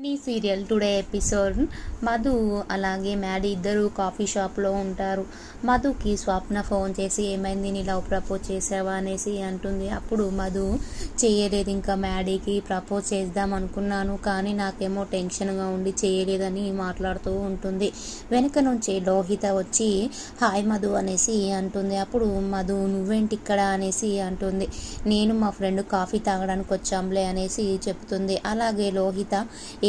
ఈ serial today episode Madhu అలాగే Maddy ఇద్దరు కాఫీ షాప్లో ఉంటారు. మధుకి స్వప్న ఫోన్ చేసి ఏమైంది, నీ లవ్ ప్రపోజ్ చేసావా అనేసి అంటుంది. అప్పుడు మధు చేయలేదు, ఇంకా మ్యాడీకి ప్రపోజ్ చేద్దాం అనుకున్నాను కానీ నాకేమో టెన్షన్గా ఉండి చేయలేదని మాట్లాడుతూ ఉంటుంది. వెనక నుంచి లోహిత వచ్చి హాయ్ మధు అనేసి అంటుంది. అప్పుడు మధు నువ్వేంటి ఇక్కడ అనేసి అంటుంది. నేను మా ఫ్రెండ్ కాఫీ తాగడానికి వచ్చాంలే అనేసి చెప్తుంది. అలాగే లోహిత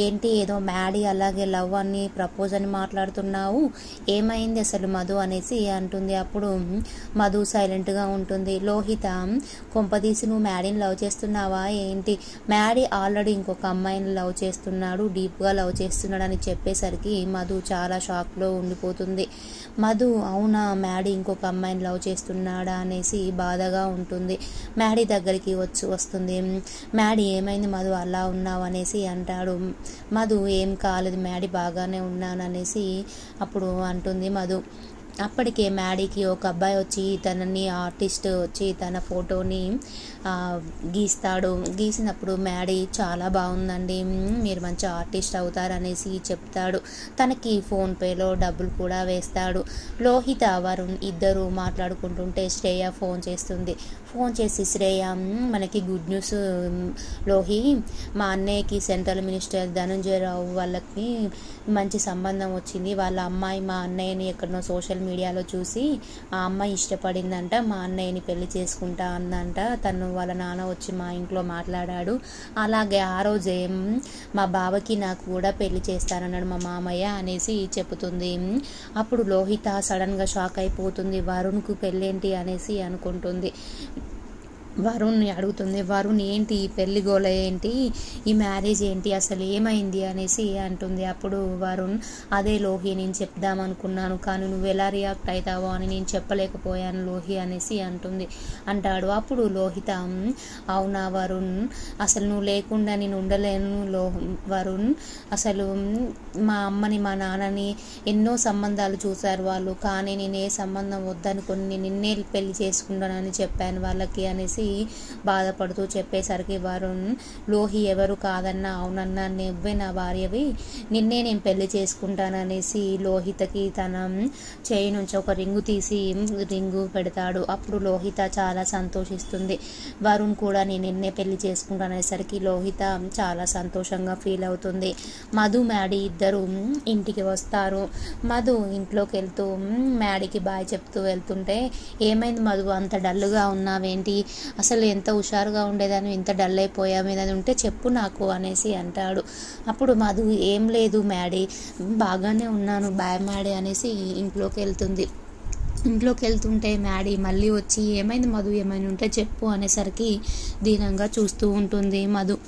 ఏంటి ఏదో మ్యాడీ అలాగే లవ్ అని ప్రపోజ్ అని మాట్లాడుతున్నావు, ఏమైంది అసలు మధు అనేసి అంటుంది. అప్పుడు మధు సైలెంట్గా ఉంటుంది. లోహిత కొంపదీసి నువ్వు మ్యాడీని లవ్ చేస్తున్నావా ఏంటి, మ్యాడీ ఆల్రెడీ ఇంకొక అమ్మాయిని లవ్ చేస్తున్నాడు, డీప్గా లవ్ చేస్తున్నాడు అని చెప్పేసరికి మధు చాలా షాక్లో ఉండిపోతుంది. మధు అవునా మ్యాడీ ఇంకొక అమ్మాయిని లవ్ చేస్తున్నాడా అనేసి బాధగా ఉంటుంది. మ్యాడీ దగ్గరికి వస్తుంది. మ్యాడీ ఏమైంది మధు అలా ఉన్నావు అనేసి అంటాడు. మధు ఏం కాలేదు మ్యాడీ బాగానే ఉన్నాననేసి అప్పుడు అంటుంది మధు. అప్పటికే మ్యాడీకి ఒక అబ్బాయి వచ్చి తనని ఆర్టిస్ట్ వచ్చి తన ఫోటోని గీస్తాడు. గీసినప్పుడు మ్యాడీ చాలా బాగుందండి, మీరు మంచి ఆర్టిస్ట్ అవుతారనేసి చెప్తాడు. తనకి ఫోన్పేలో డబ్బులు కూడా వేస్తాడు. లోహిత వరుణ్ ఇద్దరు మాట్లాడుకుంటుంటే శ్రేయ ఫోన్ చేస్తుంది. ఫోన్ చేసి శ్రేయ మనకి గుడ్ న్యూస్ లోహి, మా అన్నయ్యకి సెంట్రల్ మినిస్టర్ ధనంజయ రావు వాళ్ళకి మంచి సంబంధం వచ్చింది. వాళ్ళ అమ్మాయి మా అన్నయ్యని ఎక్కడనో సోషల్ మీడియాలో చూసి ఆ అమ్మాయి ఇష్టపడిందంట, మా అన్నయ్యని పెళ్లి చేసుకుంటా అందంట. తను వాళ్ళ నాన్న వచ్చి మా ఇంట్లో మాట్లాడాడు. అలాగే ఆ రోజే మా బావకి నాకు కూడా పెళ్లి చేస్తానన్నాడు మా మామయ్య అనేసి చెబుతుంది. అప్పుడు లోహిత సడన్గా షాక్ అయిపోతుంది. వరుణ్కు పెళ్ళేంటి అనేసి అనుకుంటుంది. వరుణ్ని అడుగుతుంది. వరుణ్ ఏంటి ఈ పెళ్లి గోల ఏంటి, ఈ మ్యారేజ్ ఏంటి, అసలు ఏమైంది అనేసి అంటుంది. అప్పుడు వరుణ్ అదే లోహి నేను చెప్దామనుకున్నాను కానీ నువ్వు ఎలా రియాక్ట్ అవుతావో అని నేను చెప్పలేకపోయాను లోహి అనేసి అంటాడు. అప్పుడు లోహిత అవునా వరుణ్, అసలు నువ్వు లేకుండా నేను ఉండలేను వరుణ్, అసలు మా అమ్మని మా నాన్నని ఎన్నో సంబంధాలు చూశారు వాళ్ళు, కానీ నేను ఏ సంబంధం వద్దనుకొని నేను నిన్నే పెళ్లి చేసుకుంటానని చెప్పాను వాళ్ళకి అనేసి బాధపడుతూ చెప్పేసరికి వరుణ్ లోహి ఎవరు కాదన్నా అవునన్నా నువ్వే నా భార్యవి, నిన్నే నేను పెళ్లి చేసుకుంటాననేసి లోహితకి తన చేయి నుంచి ఒక రింగు పెడతాడు. అప్పుడు లోహిత చాలా సంతోషిస్తుంది. వరుణ్ కూడా నేను నిన్నే పెళ్లి చేసుకుంటాననేసరికి లోహిత చాలా సంతోషంగా ఫీల్ అవుతుంది. మధు మ్యాడీ ఇద్దరు ఇంటికి వస్తారు. మధు ఇంట్లోకి వెళ్తూ మ్యాడీకి బాయ్ చెప్తూ వెళ్తుంటే ఏమైంది మధు అంత డల్గా ఉన్నావేంటి, అసలు ఎంత హుషారుగా ఉండేదాన్ని ఇంత డల్ అయిపోయావు ఏదైనా ఉంటే చెప్పు నాకు అనేసి అంటాడు. అప్పుడు మధు ఏం లేదు మ్యాడీ బాగానే ఉన్నాను బాయ్ మ్యాడీ అనేసి ఇంట్లోకి వెళ్తుంటే మ్యాడీ మళ్ళీ వచ్చి ఏమైంది మధు ఏమైనా ఉంటే చెప్పు అనేసరికి దీనంగా చూస్తూ ఉంటుంది మధు.